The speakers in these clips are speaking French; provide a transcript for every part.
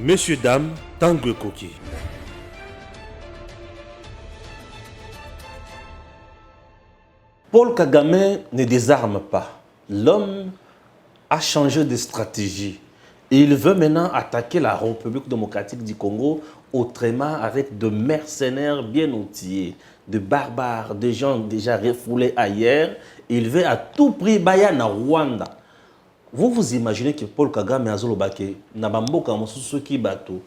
Messieurs, dames, Tanguy Koki. Paul Kagame ne désarme pas. L'homme a changé de stratégie. Il veut maintenant attaquer la République démocratique du Congo autrement avec de mercenaires bien outillés, de barbares, de gens déjà refoulés ailleurs. Il veut à tout prix baya na Rwanda. Vous vous imaginez que Paul Kagame a zolobake na bamboka mosusu ki bato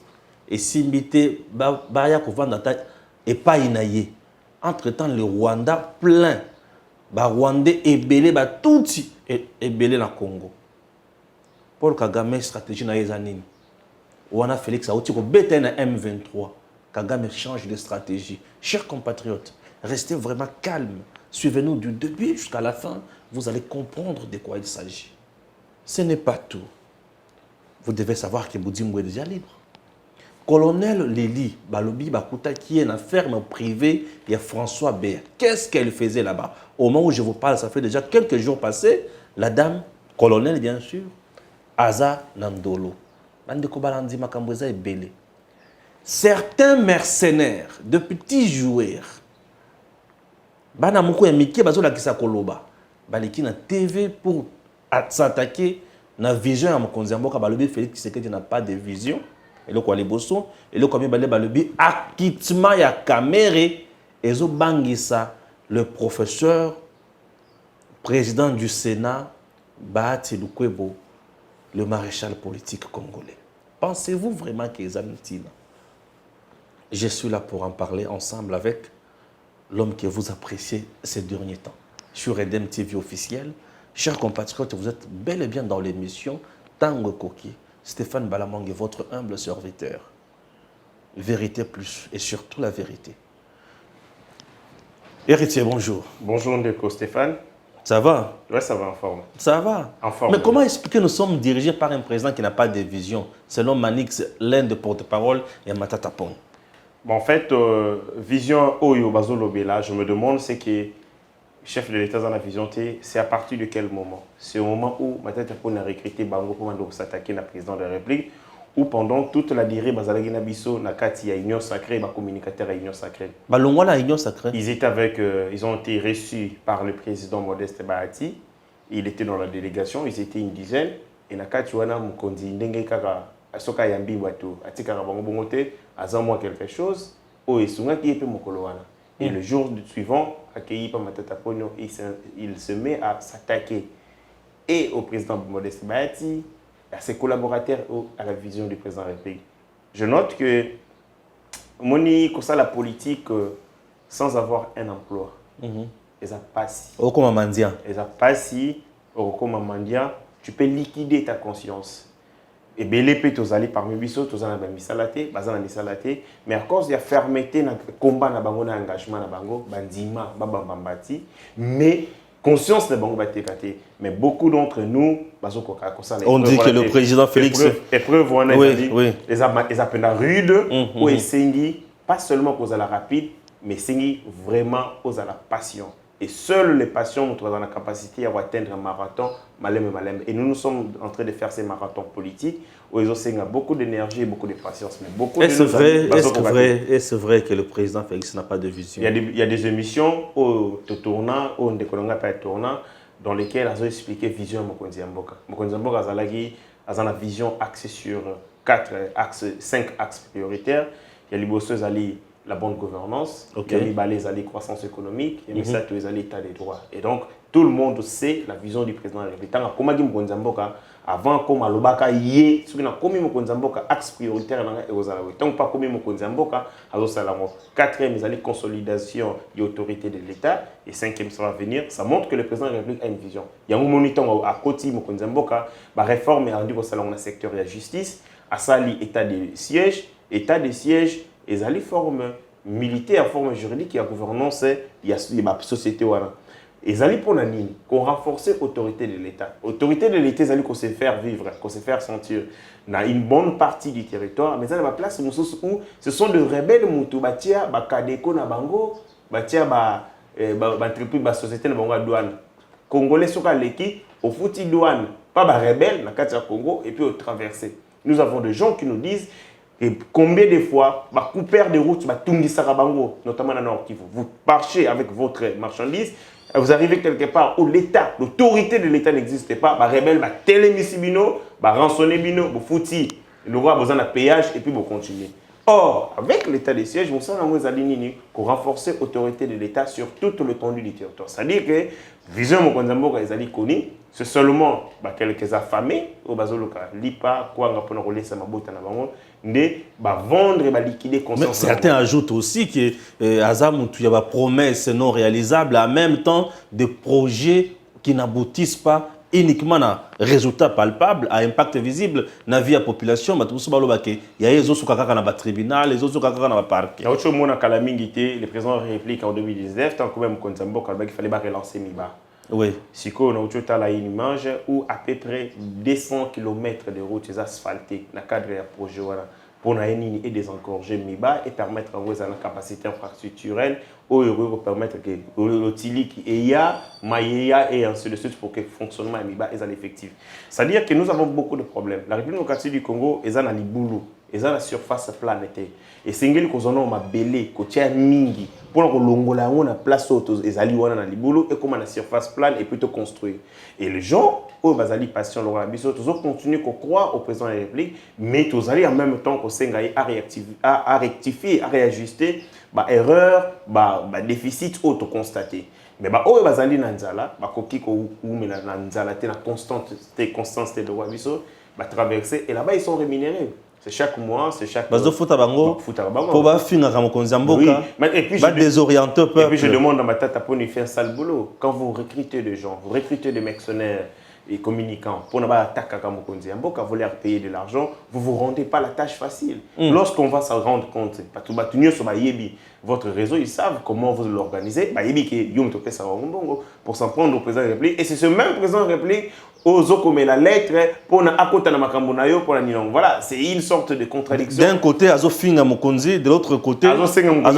et simbité baya kovanda ta et pas inaye. Entre-temps le Rwanda plein ba Rwandais ebélé ba touti ebélé na Congo. Paul Kagame stratégie na yezanini. Wana Félix Auti ko bete na M23. Kagame change de stratégie. Chers compatriotes, restez vraiment calmes. Suivez-nous du début jusqu'à la fin. Vous allez comprendre de quoi il s'agit. Ce n'est pas tout. Vous devez savoir que Boudimou est déjà libre. Colonel Lili Balobi Bakuta qui est dans la ferme privée, il y a François Béa. Qu'est-ce qu'elle faisait là-bas? Au moment où je vous parle, ça fait déjà quelques jours passés, la dame, colonel bien sûr, Aza Nandolo. Certains mercenaires, de petits joueurs, Banamoko et Mickey Bazola Kisa Koloba, Baliki na TV pour s'attaquer na vision à Mokonziamboka Balobi Félix Tshisekedi n'a pas de vision. Et le quoi les bossons, et le combien balé Balobi acquittement ya caméré et zo bangisa le professeur président du Sénat Bahati Lukwebo, le maréchal politique congolais. Pensez-vous vraiment qu'ils ont? Je suis là pour en parler ensemble avec l'homme que vous appréciez ces derniers temps. Sur Edem TV officiel, chers compatriotes, vous êtes bel et bien dans l'émission Tanguy Koki. Stéphane Balamangue est votre humble serviteur. Vérité plus et surtout la vérité. Héritier, bonjour. Bonjour Ndeko Stéphane. Ça va? Ouais, ça va en forme. Ça va. En forme. Mais comment expliquer que nous sommes dirigés par un président qui n'a pas de vision, selon Manix, l'un des porte-parole, et Matata Pong? Bon, en fait, vision Oyo Bazolobela, je me demande, c'est que chef de l'État dans la vision, c'est à partir de quel moment? C'est au moment où Matata Pong a recruté Bango pour s'attaquer à président de la République, ou pendant toute la durée, Bazalagi Nabiso, Nakati, à Union Sacrée, communicateur à Union Sacrée. Balongwala Union Sacrée. Ils étaient ils ont été reçus par le président Modeste Bahati. Il était dans la délégation, ils étaient une dizaine. Et Nakati Wana Mukondi, Ndenge Kaka, Asoka Yambi Watu, Atikara Bango Bongote, Azamwa quelque chose, O Esunga qui est Mokolowana. Et le jour suivant, accueilli par Matata Ponyo, il se met à s'attaquer et au président Modeste Bahati, à ses collaborateurs à la vision du président de la République. Je note que Moni, comme ça, la politique, sans avoir un emploi, ils n'ont pas si. Okoma Mandia. Ils n'ont pas si, Okoma Mandia, tu peux liquider ta conscience. Et Belépé, tu as parmi les bisous, tu as misalate, bazana misalate, mais à cause de la fermeté, na combat, na bango, na engagement, na bango, bandima, babambambati, mais conscience de bango batekate. Mais beaucoup d'entre nous, on dit que le président Félix. Épreuve, on a dit, oui. Les appels rudes, ou essengi, pas seulement cause à la rapide, mais sengi vraiment cause à la passion. Et seuls les passions nous dans la capacité à atteindre un marathon, malem. Et nous sommes en train de faire ces marathons politiques où ils ont beaucoup d'énergie et beaucoup de patience. Mais beaucoup Est-ce vrai que le président Félix n'a pas de vision? Il y a des émissions où tu tournes, où on ne pas tournant, dans lesquelles ils ont expliqué la vision de Mokonzi Mboka. Mokonzi Mboka a une vision axée sur 5 axes prioritaires. Il y a les la bonne gouvernance, il y a les croissance économique, il y a l'état des droits. Et donc, tout le monde sait la vision du président de la République. Avant, comme à l'Obaka, il y a un axe prioritaire. Donc, pas comme Mokonzamboka, quatrième, il y a la consolidation de l'autorité de l'État. Et cinquième, ça va venir. Ça montre que le président de la République a une vision. Il y a un moniteur à côté Mokonzamboka, la réforme est rendue au salon de secteur de la justice, à Sali, état de siège, et les formes militaires, formes juridiques, il y a gouvernance, il y a la société. Et ils pour nani, qu'on renforce l'autorité de l'État. L'autorité de l'État, ils qu'on se faire vivre, qu'on se faire sentir dans une bonne partie du territoire. Mais dans la place où ce sont des rebelles, qui batia, bakadeko na bango, batia entreprise, société na bango douane. Congolais soka leki, au fouti douane, pas ba rebelle na Katia Congo et puis au traversé. Nous avons des gens qui nous disent et combien de fois, couper des routes, notamment dans Nord Kivu, vous marchez avec votre marchandise, vous arrivez quelque part où l'État, l'autorité de l'État n'existe pas, rebelle, télémissibino, rançonner bino, fouti, le roi a besoin d'un péage et puis vous continuez. Or, avec l'état de siège, nous sommes pour renforcer l'autorité de l'État sur toute l'étendue du territoire. C'est-à-dire que, vision Mokonzamboka est connue, c'est seulement quelques affamés, au Bazoloka, l'IPA, quoi, on a relais sa mabota na bango, vendre et liquider conscience. Mais certains ajoutent aussi que Azam, il y a des promesses non réalisables, en même temps des projets qui n'aboutissent pas uniquement à résultats palpables, à impact visible dans la vie de la population. Il y a des autres qui sont dans le tribunal, les autres qui sont dans le parquet. Il y a autre chose, le président de la République en 2019, tant que même il fallait relancer Miba. Oui. Si on a une image où à peu près 200 km de routes asphaltées dans le cadre du projet pour et désengorger Miba et permettre à une capacité infrastructurelle ou permettre que l'outil qui est Maïa et ainsi de suite pour que le fonctionnement de Miba soit effectif. C'est-à-dire que nous avons beaucoup de problèmes. La République démocratique du Congo est dans le boulot, est dans la surface planétaire. Et c'est ce que nous avons belé, côté mingi, pour que l'ongola on a place auto et zali wana na libulu et comme la surface plane est plutôt construite. Et les gens au bazali patient le rabiso toujours continuer qu'on croit au président de la République, mais tous allez en même temps qu'on s'engager à rectifier, à réajuster erreur, déficit auto constaté. Mais au bazali nanzala, koki ko ou mena nanzala te na constance de rabiso, traverser et là-bas ils sont rémunérés. C'est chaque mois, c'est chaque mois. Pour finir à Mokonzamboka, et puis désorienter peuple. Et puis je demande à ma tata pour nous faire un sale boulot. Quand vous recrutez des gens, vous recrutez des mercenaires et communicants pour ne pas attaquer à Mokonzamboka, vous leur payer de l'argent, vous ne vous rendez pas la tâche facile. Lorsqu'on va se rendre compte, votre réseau, ils savent comment vous l'organisez. Pour s'en prendre au président de la République. Et c'est ce même président de la République comme la lettre pour voilà, c'est une sorte de contradiction. D'un côté, Azofinga Mokonzi, de l'autre côté, Azofinga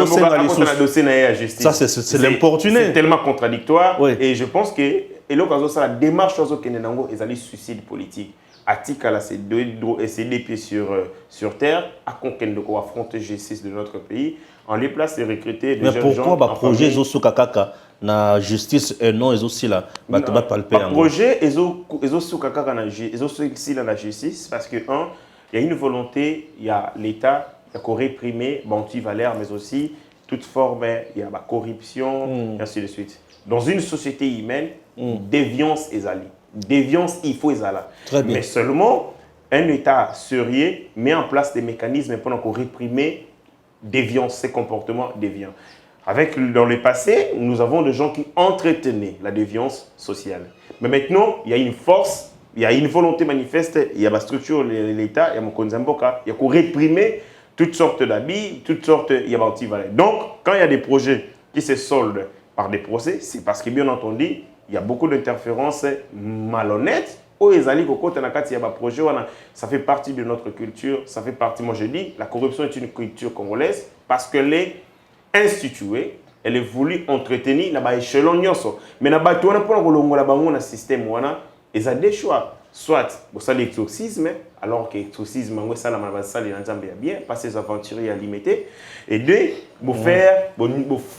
ça, c'est l'importuné. C'est tellement contradictoire. Oui. Et je pense que la démarche est un suicide politique. Atika, c'est deux pieds sur terre, à affronter justice de notre pays. On les place et recruter des jeunes gens. Mais pourquoi le projet Zosukakaka na justice et non ils aussi là projet Zosukakaka na justice parce que il y a une volonté, il y a l'État qui a réprimé anti-valeur mais aussi toute forme il y a la corruption et ainsi de suite. Dans une société humaine, déviance est allée. Déviance il faut là. Mais seulement un État sérieux met en place des mécanismes pour réprimer déviance, ces comportements déviants. Dans le passé, nous avons des gens qui entretenaient la déviance sociale. Mais maintenant, il y a une force, il y a une volonté manifeste, il y a la structure de l'État, il y a Mokonzamboka, il y a qu'on réprimer toutes sortes d'habits, toutes sortes de anti-valeurs. Donc, quand il y a des projets qui se soldent par des procès, c'est parce que, bien entendu, il y a beaucoup d'interférences malhonnêtes. Ça fait partie de notre culture, ça fait partie, moi je dis, la corruption est une culture congolaise parce qu'elle est instituée, elle est voulue entretenir dans l'échelon. Mais dans le système, il y a des choix. Soit vous avez l'exorcisme, alors que l'exorcisme, ça est bien, parce que les aventuriers à limiter. Et deux, vous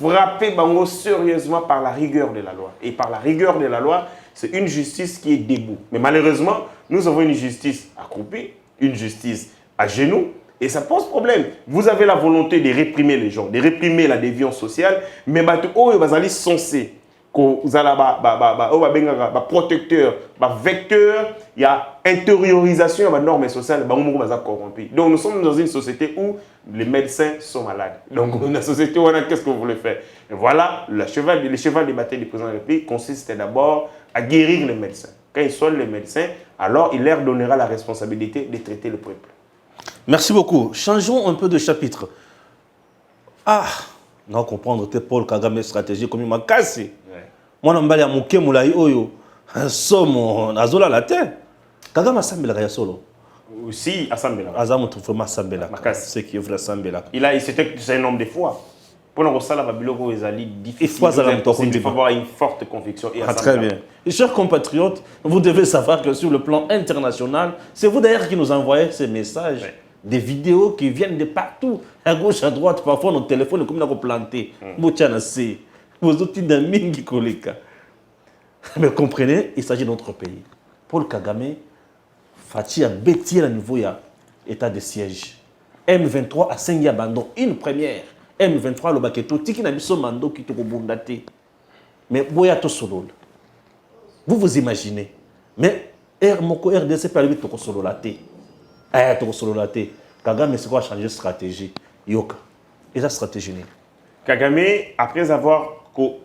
frapper sérieusement par la rigueur de la loi. Et par la rigueur de la loi, c'est une justice qui est debout. Mais malheureusement, nous avons une justice accroupie, une justice à genoux, et ça pose problème. Vous avez la volonté de réprimer les gens, de réprimer la déviance sociale, mais vous êtes censé vous avez protecteur, vecteur, il y a intériorisation de normes sociales, corrompues. Donc nous sommes dans une société où les médecins sont malades. Donc dans la société où qu'est-ce que vous voulez faire? Et voilà, le cheval de bataille du président de la République consiste d'abord à guérir les médecins. Quand ils soignent les médecins, alors il leur donnera la responsabilité de traiter le peuple. Merci beaucoup. Changeons un peu de chapitre. Non comprendre que Paul Kagame stratégie comme il m'a cassé. Moi na mbali ya muke mulai oyo somo azola la terre. Kagame asambela ya solo. Aussi asambela. Azamu vraiment asambela. C'est qui est vrai asambela. C'est un homme de foi. Pour nous ça la biloko ezali difficile. Il faut avoir une forte conviction. Et très bien. Et chers compatriotes, vous devez savoir que sur le plan international, c'est vous d'ailleurs qui nous envoyez ces messages, des vidéos qui viennent de partout, à gauche, à droite, parfois nos téléphones comme nous planté. Vous autres d'amis koleka. Mais comprenez, il s'agit de notre pays. Paul Kagame, Fatih a bêti à niveau de l'état de siège. M23 a 5 abandon. Une première. M23 le baketo tiki na biso mando ki to bondate. Mais boya to solo. Vous imaginez. Mais moko RDC peut arriver to solo laté. To solo laté. Kagame c'est quoi changer stratégie. Yoka. Et la stratégie. Kagame après avoir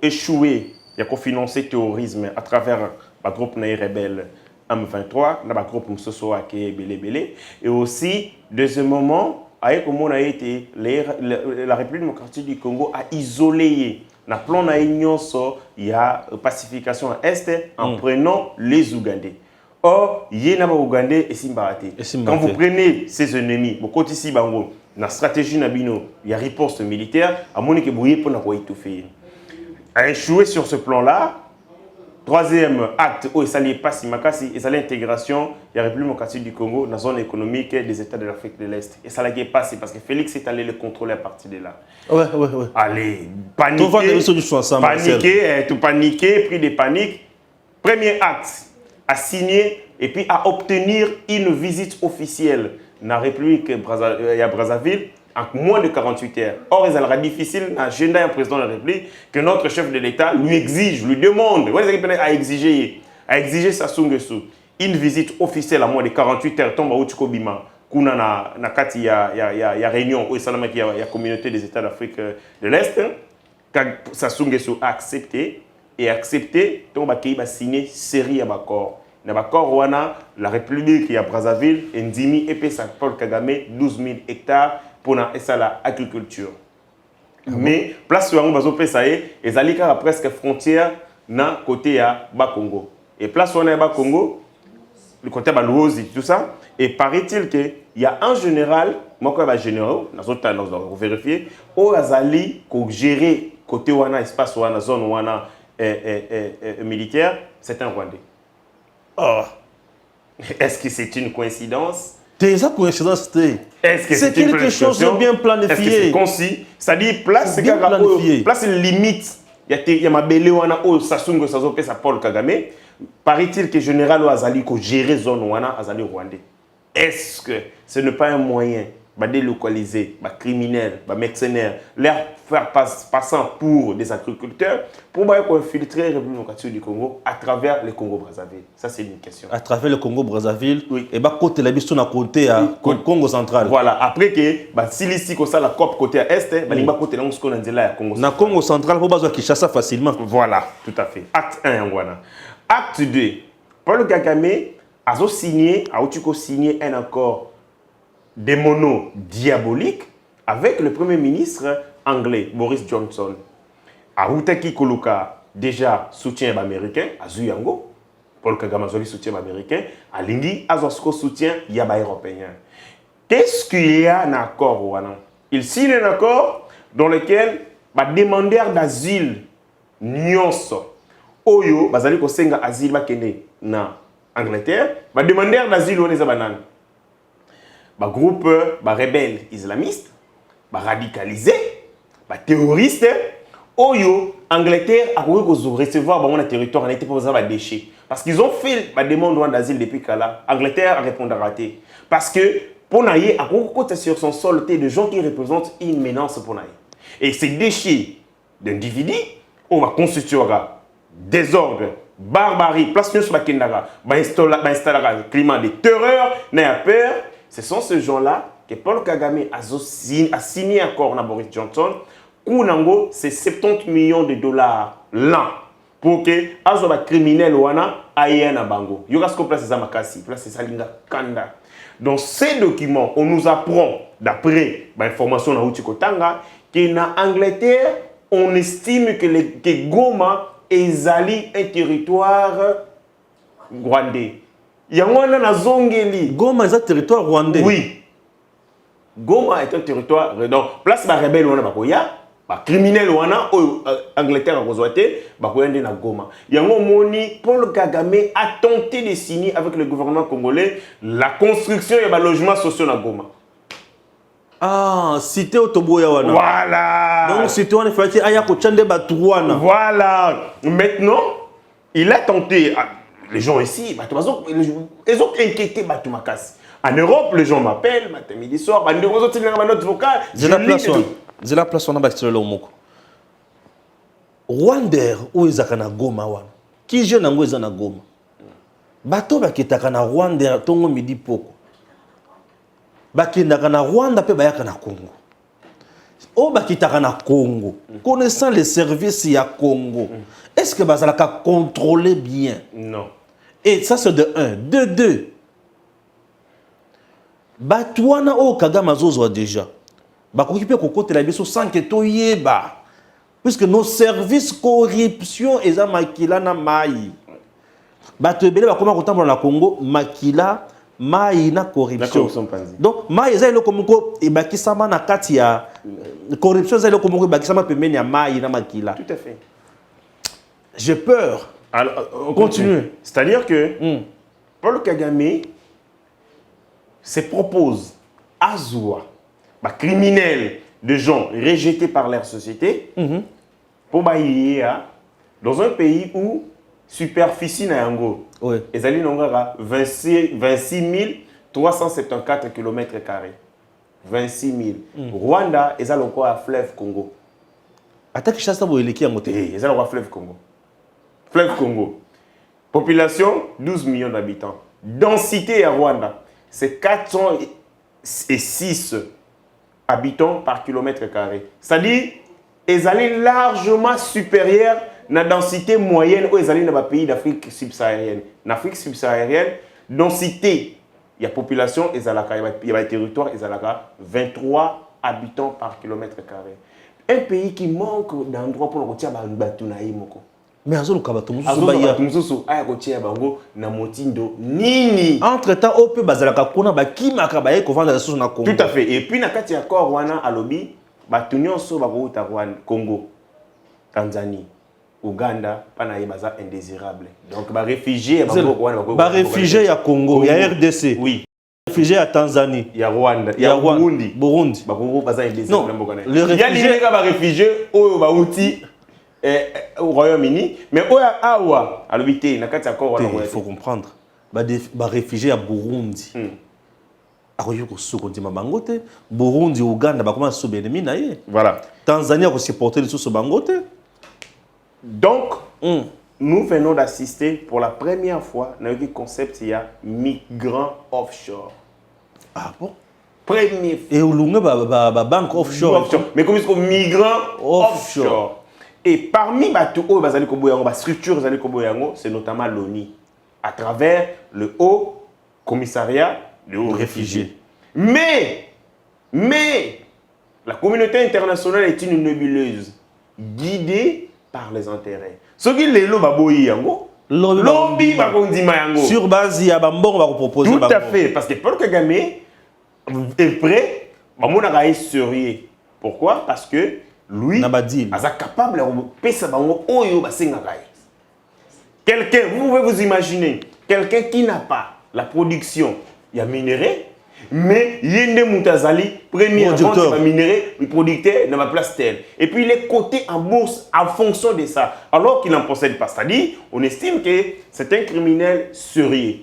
échoué, il a financé le terrorisme à travers le groupe rebelle M23, le groupe Msoso Ake Bele Bele, et aussi deuxième moment avec comment a été la République démocratique du Congo a isolé na plan na union il y a pacification à est en prenant les Ougandais. Or il y a Ougandais et Simbarate. Quand vous prenez ces ennemis, vous côté ici bango na stratégie na bino, il y a riposte militaire à monique bouillé pour na ko étouffer. A échoué sur ce plan-là. Troisième acte, où il s'allait pas si makasi, il s'allait l'intégration de la République démocratique du Congo dans la zone économique des États de l'Afrique de l'Est. Et ça l'a passé parce que Félix est allé le contrôler à partir de là. Ouais. Allez, tout paniquer, pris des paniques. Premier acte, à signer et puis à obtenir une visite officielle dans la République Brazzaville en moins de 48 heures. Or, il sera difficile à agenda un président de la République que notre chef de l'État lui exige, lui demande, à exiger Sassou Nguesso une visite officielle à moins de 48 heures. Tombe au Tchikobima, kuna na kati ya réunion où il y a communauté des États d'Afrique de l'Est. Sassou Nguesso a accepté tombe a signé série à Bakor. Na Bakor wana la République ya Brazzaville Ndimi et Paul Kagame 12 000 hectares pour l'agriculture. Mais place où on va et ils presque frontière na côté à Bakongo. Et place où on est à Bakongo, le côté à Louosi, tout ça. Et paraît-il qu'il y a un général, moi quand général, on vérifier, où Azali ko gérer côté wana espace wana zone wana militaire, c'est un Rwandais. Oh, est-ce que c'est une coïncidence? Déjà coïncidence, c'est quelque chose de bien planifié. Est-ce que c'est concis? C'est-à-dire place limite. Il y a ma belle wana o Sassou Nguesso sa Paul Kagame. Paraît-il que général Azali ko gérer zone wana Azali Rwandais. Est-ce que ce n'est pas un moyen de délocaliser, de criminels, de mercenaires, leur faire passant pour des agriculteurs pour infiltrer la République démocratique du Congo à travers le Congo-Brazzaville? Ça, c'est une question. À travers le Congo-Brazzaville, oui. Et côté la bisto na côté à Congo central. Voilà, après que si ici comme ça la COP côté à est, côté là on se connaît là Congo. Na Congo central, faut pas Kinshasa facilement. Voilà, tout à fait. Acte 1 Angoana. Acte 2. Paul Kagame a signé un accord des monos diaboliques avec le premier ministre anglais Boris Johnson. Aoutaki Koluka déjà soutien américain à Zuyango. Paul Kagame a soutien américain. À Lingui Azosko soutien Yaba européen. Qu'est-ce qu'il y a dans l'accord? Il signe un accord dans lequel les demandeurs d'asile nyonso oyo bazali ko senga asile bakende na Angleterre, les demandeurs d'asile on les abanane. Les groupes rebelles islamistes, radicalisés, terroristes, Oyo, Angleterre a recevoir dans territoire en été pour des déchets. Parce qu'ils ont fait la demande d'asile depuis là. Angleterre a répondu à rater. Parce que pour naïe, à côté sur son sol, des gens qui représentent une menace pour naïe. Et ces déchets d'individus, on va constituer désordre, barbarie, place sur la Kendaga, installer un climat de terreur, n'a peur. Ce sont ces gens-là que Paul Kagame a signé un accord avec Boris Johnson. Kounango, c'est 70 millions de dollars l'an pour que les criminels aillent à Bango. Il y a ce place à Makasi, place à Kanda. Dans ces documents, on nous apprend, d'après l'information de Kotanga, qu'en Angleterre, on estime que Goma est un territoire rwandais. Il y a un Zongeli. Goma est un territoire rwandais. Oui. Goma est un territoire. Donc, place la rebelle, on a Ba criminel wana o Angleterre a rezoité, ba koyende na Goma. Yango moni Paul Kagame a tenté de signer avec le gouvernement congolais la construction de logements sociaux na Goma. Ah, cité Otoboya wana. Voilà. Donc cité wana fallait aya ko tchande batouana. Voilà. Maintenant, il a tenté les gens ici, ils ont inquiété Batumakas. En Europe, les gens m'appellent, matin, midi, soir, ils ont une note vocale. C'est la place où on a bâti le moko. Rwanda où ils ont Goma wana. Qui jeune ngo ils ont Goma. Bato bakitaka na Rwanda tongo midi poko. Bakindaka na Rwanda pe bayaka na Congo. O bakitaka na Congo. Connaissant les services ya Congo. Est-ce que bazalaka contrôler bien? Non. Et ça c'est de 1, de 2. Batouana o Kagame zozo déjà. Bakoki pe kokotela biso sans que toyeba. Puisque nos services corruption eza makila na mai. Bato ebele bakoma kotambola na Congo makila mai na corruption. Donc mai eza eloko moko ebakisama na kati ya corruption eza eloko moko ebakisama pembeni ya mai na makila. Tout à fait. J'ai peur. Alors, on continue. C'est-à-dire que Paul Kagame se propose à Zoua, criminel de gens rejetés par leur société, pour bailler dans un pays où superficie na yango. Oui. Et ali nongara 26 374 km². 26 000. Rwanda est encore à fleuve Congo. Attaque Chasta Boeleki à Moté. Ils sont à fleuve Congo. Fleuve Congo. Population 12 millions d'habitants. Densité à Rwanda, c'est 406 habitants par kilomètre carré. C'est-à-dire, ils sont largement supérieurs à la densité moyenne aux dans les pays d'Afrique subsaharienne. En Afrique subsaharienne, densité, il y a population, il y a territoire, il y a 23 habitants par kilomètre carré. Un pays qui manque d'endroits pour le retirer à Batunaïmoko. Mais Azolo Kabatou, entre-temps, on peut baser la Kakuna, qui m'a cabaye qu'on vend la sauce na Congo. Tout à fait. Et puis, na kati accord wana alobi, batunyo so barouta Rwanda, Congo, Tanzanie, Ouganda, panaï baza indésirable. Donc, ba réfugiés, ba réfugiés à Congo, il y a RDC. Oui. Réfugiés à Tanzanie. Il y a Rwanda, il y a Burundi. Burundi. Ba Congo baza indésirable. Il y a les réfugiés au Baouti. Au Royaume-Uni, mais au Awa, à l'habité, il faut comprendre. Les réfugiés à Burundi. Burundi, Ouganda, voilà. Tanzanie a supporté les sous Bangote. Donc, nous venons d'assister pour la première fois dans le concept, il y a migrants offshore. Ah bon? Première fois. Et où l'on banque offshore. Mais comme ils sont migrants offshore. Et parmi les structures, c'est notamment l'ONU, à travers le Haut Commissariat des Hauts Réfugiés. Mais, la communauté internationale est une nébuleuse, guidée par les intérêts. Ce qui est lobby sur base, il y a Bambon va proposer. Tout à fait, parce que Paul Kagame est prêt, à être sérieux. Pourquoi? Parce que lui, il est capable de faire quelqu'un, vous pouvez vous imaginer, quelqu'un qui n'a pas la production, il y a minéré, mais il y a une premier vente minéré, le producteur n'a pas place telle. Et puis il est coté en bourse en fonction de ça, alors qu'il n'en possède pas. C'est-à-dire, on estime que c'est un criminel sérieux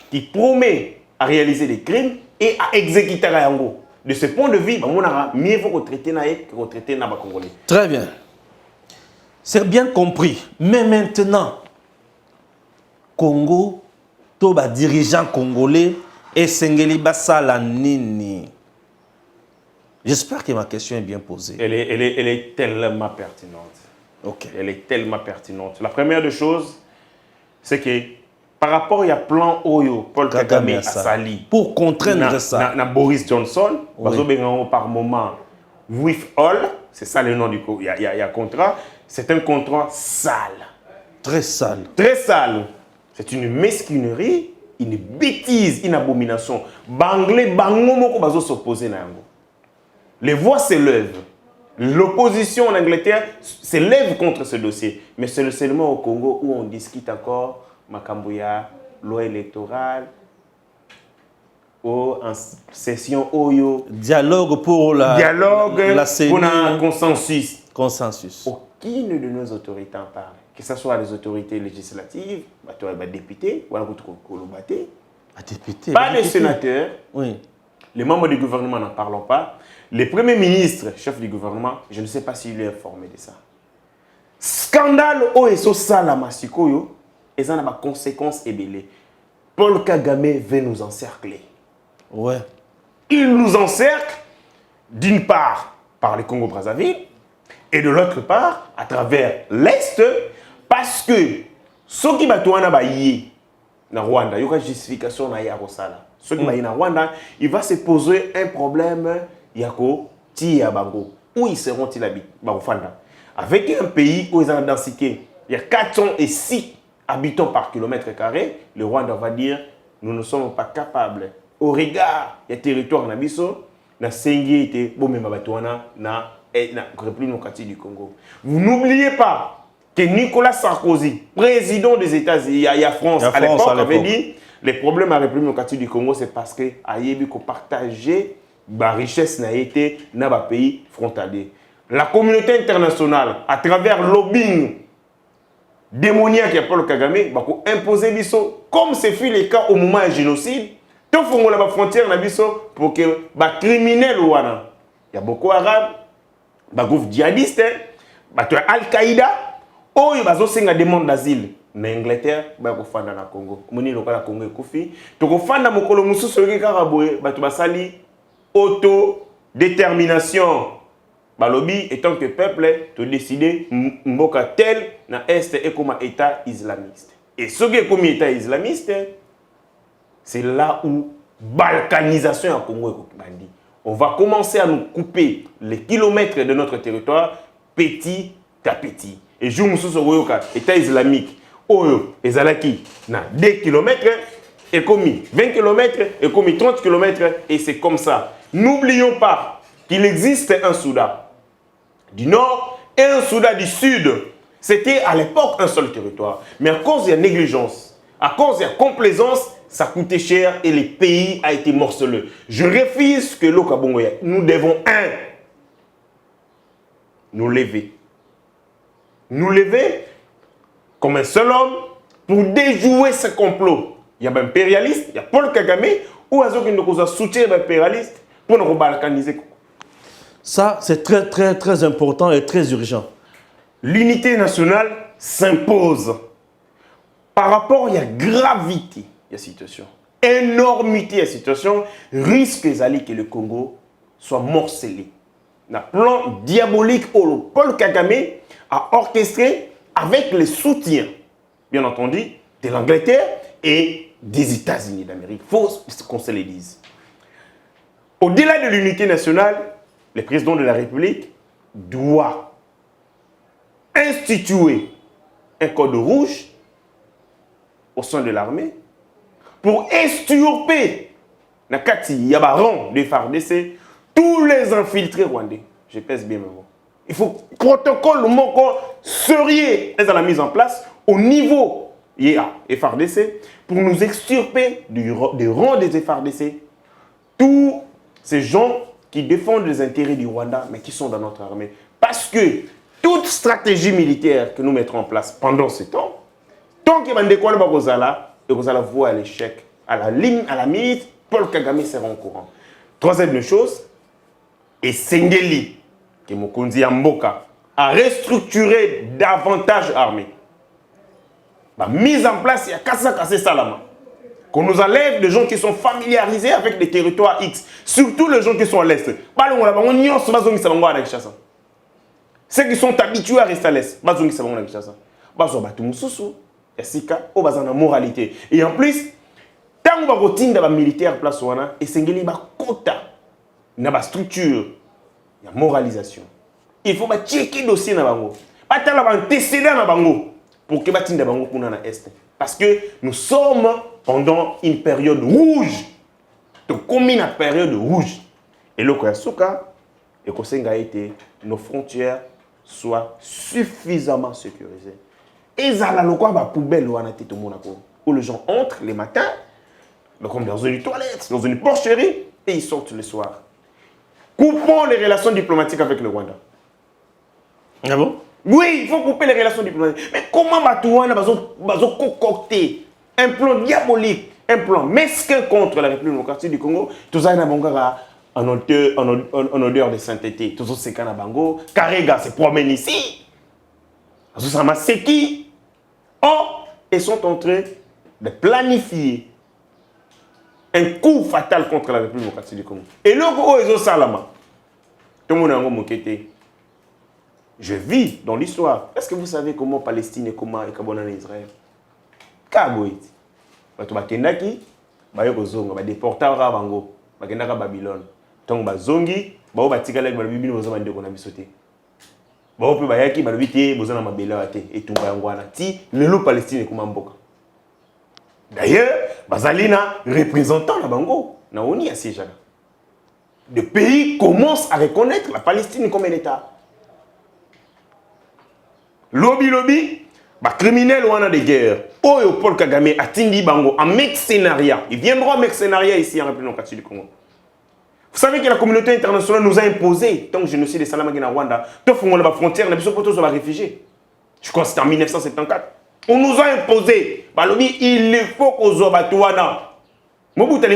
qui promet à réaliser des crimes et à exécuter à Yango. De ce point de vue, mieux vaut traiter que traiter les Congolais. Très bien. C'est bien compris. Mais maintenant, Congo, tous les dirigeants congolais, et Sengeli Basala Nini. J'espère que ma question est bien posée. Elle est tellement pertinente. Ok. Elle est tellement pertinente. La première des choses, c'est que par rapport à plan Oyo, Paul Kagame a sali. Pour contraindre ça. Na Boris Johnson, par moment, with all, c'est ça le nom du coup. Il y a contrat. C'est un contrat sale. Très sale. Très sale. C'est une mesquinerie, une bêtise, une abomination. Banglais, bango moko bazo s'opposer na yango. Les voix s'élèvent. L'opposition en Angleterre s'élève contre ce dossier. Mais c'est seulement au Congo où on discute encore Makambouya, loi électorale, en session Oyo. Dialogue pour la CENI. Pour un consensus. Consensus. Aucune de nos autorités en parle. Que ce soit les autorités législatives, les députés, pas les sénateurs. Oui. Les membres du gouvernement n'en parlent pas. Les premiers ministres, chefs du gouvernement, je ne sais pas s'il est informé de ça. Scandale OSO Salama Sikoyo, et ça a des conséquences ébélées. Paul Kagame veut nous encercler. Ouais. Il nous encercle, d'une part, par le Congo-Brazzaville, et de l'autre part, à travers l'Est, parce que ceux qui battent na Rwanda, il y a une justification na Yarosala. Ceux qui battent na Rwanda, il va se poser un problème yako tia bango. Où ils seront-ils habités? Avec un pays où ils ont densité, il y a 406 habitants par kilomètre carré, le Rwanda va dire nous ne sommes pas capables. Au regard du territoire nabiso, na sengi était bomema batouana na République démocratique du Congo. Vous n'oubliez pas que Nicolas Sarkozy, président des États-Unis, il y a France à l'époque, avait dit les problèmes à la République démocratique du Congo, c'est parce que Ayebi ko partager la richesse n'a été dans les pays frontaliers. La communauté internationale, à travers le lobbying démoniaque de Paul Kagame, va imposer biso, comme ce fut le cas au moment du génocide, tout le monde la frontière na biso pour que les criminels wana. Il y a beaucoup d'Arabes, des groupes djihadistes, Al-Qaïda, ou ils ont une demande d'asile. En Angleterre, ils ont fait dans Congo. Ils ont fait dans Congo. Ils ont fait dans Congo. Ils ont fait autodétermination. Balobi, étant que peuple, tu décides mboka tel na est et comme état islamiste. Et ce qui est comme état islamiste, c'est là où balkanisation en Congo est bandit. On va commencer à nous couper les kilomètres de notre territoire petit à petit. Et je me suis dit, état islamique, Oyo, Ezalaki, na 2 km, et commis 20 km, et commis 30 km, et c'est comme ça. N'oublions pas qu'il existe un Soudan du Nord et un Soudan du Sud. C'était à l'époque un seul territoire. Mais à cause de la négligence, à cause de la complaisance, ça coûtait cher et le pays a été morcelé. Je refuse que l'Okabongoya, nous devons nous lever. Nous lever comme un seul homme pour déjouer ce complot. Il y a l'impérialiste, il y a Paul Kagame, ou à ceux qui nous soutiennent l'impérialiste pour nous balkaniser. Ça, c'est très, très, très important et très urgent. L'unité nationale s'impose par rapport à la gravité de la situation, énormité de la situation, risque que le Congo soit morcelé. Un plan diabolique où Paul Kagame a orchestré avec le soutien, bien entendu, de l'Angleterre et des États-Unis d'Amérique. Il faut qu'on se le dise. Au-delà de l'unité nationale, le président de la République doit instituer un code rouge au sein de l'armée pour extirper na kati yabaran de FARDC tous les infiltrés rwandais. Je pèse bien mes mots. Il faut protocole sérieux à la mise en place au niveau FARDC pour nous extirper des rangs des FARDC tous ces gens qui défendent les intérêts du Rwanda mais qui sont dans notre armée. Parce que toute stratégie militaire que nous mettrons en place pendant ce temps, tant que Bandekouane Bakozala, et Bakozala voit à l'échec, à la limite, Paul Kagame sera au courant. Troisième chose, et Sengeli, que Mokonzi Mboka, a restructuré davantage l'armée. La mise en place, il y a Kassa Salama. Qu'on nous enlève des gens qui sont familiarisés avec les territoires X, surtout les gens qui sont à l'Est. Ceux qui sont habitués à rester à l'Est, moralité. Et en plus, tant que vous avez des militaires place et Sengeli ba quota, na structure, il y a moralisation. Il faut checker le dossier na bango. Pas tant antécédent na bango pour que batinda bango kuna na est. Parce que nous sommes pendant une période rouge. Donc, comme une période rouge. Et le Koyasuka, et qu'on sait que nos frontières soient suffisamment sécurisées. Et ça, là, le quoi, ma poubelle, où les gens entrent les matins, comme dans une toilette, dans une porcherie, et ils sortent le soir. Coupons les relations diplomatiques avec le Rwanda. Ah bon? Oui, il faut couper les relations diplomatiques. Mais comment Matouana va concocter un plan diabolique, un plan mesquin contre la République démocratique du Congo? Tout ça, en odeur de sainteté. Tout ça, c'est Kanabango. Karega se promène ici. Tout ça, c'est qui? Or, ils sont en train de planifier un coup fatal contre la République démocratique du Congo. Et là, ils ont salama. Tout le monde a moqué. Je vis dans l'histoire. Est-ce que vous savez comment Palestine et comment Israël? Kaboït. Bato bakendaki, bayoko zonga, ba déporta ra bango, bakendaka Babylone. Donc bazongi, bao batikala ba bibini bozo bande ko na bisote. Bao pe bayaki ba bité bozo na mabela ate etumba ngwana ti lelo Palestine kuma mboka. D'ailleurs, bazalina représentant na bango na oni asijaka. Le pays commence à reconnaître la Palestine comme un État. Lobby, bah criminel ou de guerre. Oyo Paul Kagame a tindi bango en mercenariat. Ils viendront en mercenariat ici en République démocratique du Congo. Vous savez que la communauté internationale nous a imposé, tant que génocide de Salamagé en Rwanda, tout le monde à la frontière, nous sommes tous les réfugiés. Je crois que c'était en 1974. On nous a imposé. Bah lobby, il faut qu'on soit batouana. Mobutu a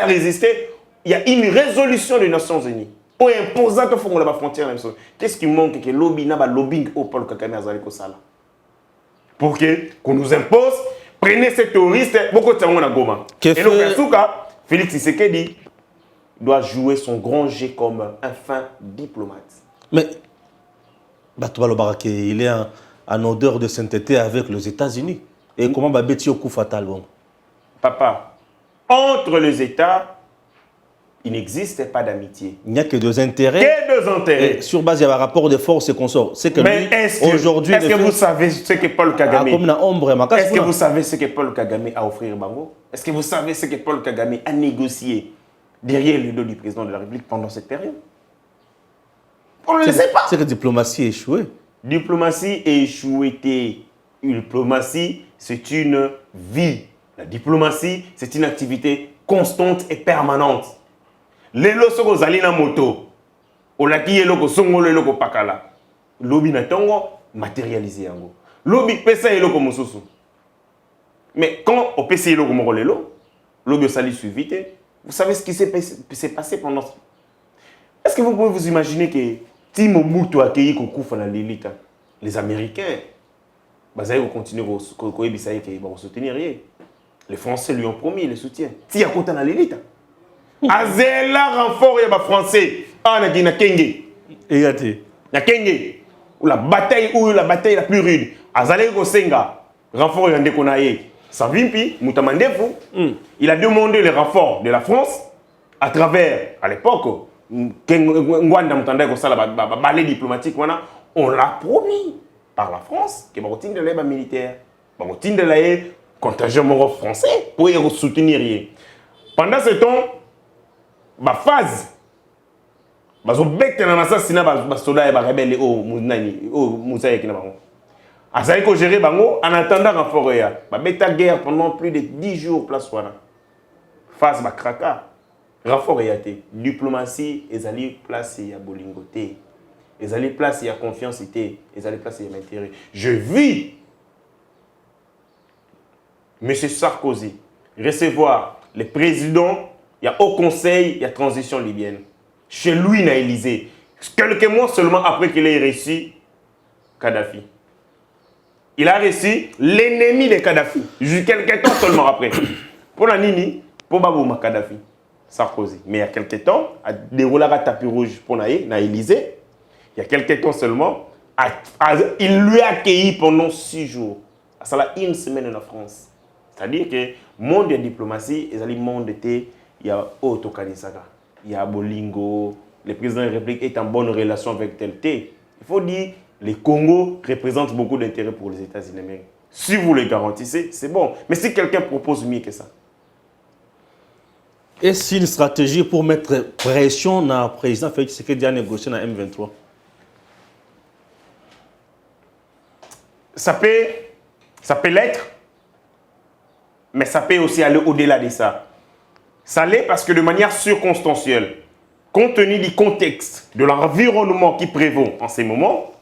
résisté. Il y a une résolution des Nations Unies. Pour imposer tout le la frontière. Qu'est-ce qui manque que lobby n'a pas lobbying au Paul Kagame Azali Kosala? Pour qu'on nous impose, prenez ces touristes, beaucoup de temps à Goma. Et donc, Félix Tshisekedi doit jouer son grand jeu comme un fin diplomate. Mais Batouba Barake, il est en odeur de sainteté avec les États-Unis. Et comment va bêtir au coup fatal? Bon? Papa, entre les États, il n'existe pas d'amitié. Il n'y a que deux intérêts. Que deux intérêts. Et sur base, il y a un rapport de force et consorts. C'est que mais aujourd'hui, est-ce que vous savez ce que Paul Kagame est-ce que vous savez ce que Paul Kagame a offert Bango? Est-ce que vous savez ce que Paul Kagame a négocié derrière le dos du président de la République pendant cette période? On ne le sait pas. C'est que la diplomatie a échoué. Diplomatie a échoué. Diplomatie, c'est une vie. La diplomatie, c'est une activité constante et permanente. Les lorsque zali na moto, olaki eloko songolo eloko pakala. Lobi na tongo matérialisé yango. Lobi pesa eloko mususu. Mais quand on pesa eloko moko lelo, lobi sali suivité, vous savez ce qui s'est passé pendant. Est-ce que vous pouvez vous imaginer que Timo Mobutu a accueilli Kokufa na l'élite? Les Américains, bazali vont continuer à soutenir. Les Français lui ont promis le soutien. Ti a compté na l'élite. Azela renfort ya ba français na Kenge. Et yate. Na Kenge. La bataille la plus rude. Azale ko senga renfort ya ndeko na ye. Savimpi Mutamandefu, il a demandé le renfort de la France à travers à l'époque Ngwanda Mutanda ko sala balai diplomatique on l'a promis par la France que ba de l'aide militaire. Ba de l'aide contingent français pour y soutenir. Pendant ce temps ma phase bazo bekte na assassinat ba soldats et ba rebelle au Mouzaï qui na bango azali ko gérer bango en attendant renfort ya ba beta guerre pendant plus de 10 jours place wana phase ba kraka renfort ya té diplomatie ezali place ya bolingoté ezali place ya confiance té ezali place ya intérêt. Je vis Monsieur Sarkozy recevoir le président. Il y a au Conseil, il y a transition libyenne. Chez lui, il a Élysée. Quelques mois seulement après qu'il ait reçu Kadhafi. Il a reçu l'ennemi de Kadhafi. Quelques temps seulement après. Pour la Nini, pour Babouma Kadhafi, Sarkozy. Mais il y a quelques temps, il a déroulé un tapis rouge pour Élysée. Il y a quelques temps seulement, il lui a accueilli pendant 6 jours. Ça a une semaine en France. C'est-à-dire que le monde de la diplomatie, le monde était. Il y a Otto Kanisaka, il y a Bolingo, le président de la République est en bonne relation avec tel thé. Il faut dire que le Congo représente beaucoup d'intérêt pour les États-Unis d'Amérique. Si vous le garantissez, c'est bon. Mais si quelqu'un propose mieux que ça. Est-ce une stratégie pour mettre pression dans le président Félix Tshisekedi à négocier dans M23? Ça peut l'être, mais ça peut aussi aller au-delà de ça. Ça l'est parce que de manière circonstancielle, compte tenu du contexte, de l'environnement qui prévaut en ces moments,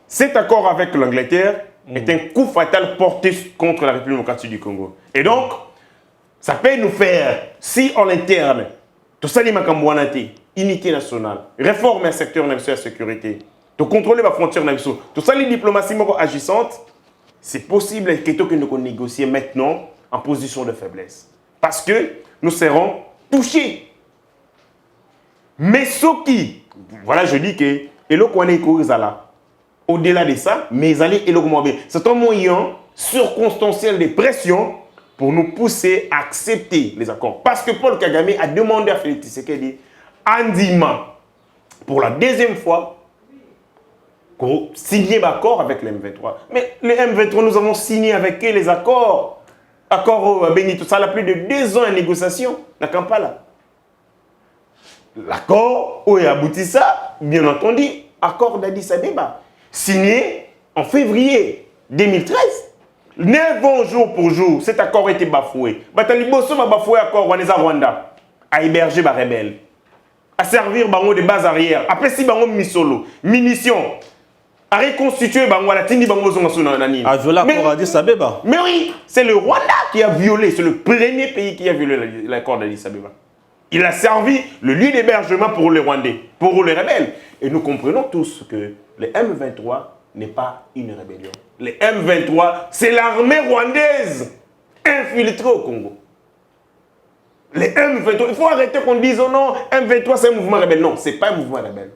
cet accord avec l'Angleterre est un coup fatal porté contre la République démocratique du Congo. Et donc, ça peut nous faire, si en interne, tout ça, unité nationale, réformer un secteur de la sécurité, de contrôler la frontière nationale, tout ça, les diplomaties agissantes, c'est possible que nous négocions maintenant en position de faiblesse. Parce que nous serons touchés. Mais ce qui, voilà, je dis que, au-delà de ça, mais c'est un moyen circonstanciel de pression pour nous pousser à accepter les accords. Parce que Paul Kagame a demandé à Félix Tshisekedi, Andima, pour la deuxième fois, pour signer l'accord avec les M23. Mais les M23, nous avons signé avec eux les accords. Accord Benito, ça a plus de 2 ans en négociation dans Kampala. L'accord, où est abouti ça, bien entendu, accord d'Addis Abeba, signé en février 2013. 9 ans jour pour jour, cet accord a été bafoué. Bataliboso a bafoué l'accord Rwanda, à héberger les rebelles, à servir de base arrière, après si bango misolo, munitions, à reconstituer bango la tindi bango zongasuna. À violer l'accord d'Addis Abeba. Mais oui, c'est le Rwanda qui a violé, c'est le premier pays qui a violé l'accord d'Addis Abeba. Il a servi le lieu d'hébergement pour les Rwandais, pour les rebelles. Et nous comprenons tous que le M23 n'est pas une rébellion. Le M23, c'est l'armée rwandaise infiltrée au Congo. Le M23, il faut arrêter qu'on dise oh non, M23 c'est un mouvement rebelle. Non, ce n'est pas un mouvement rebelle.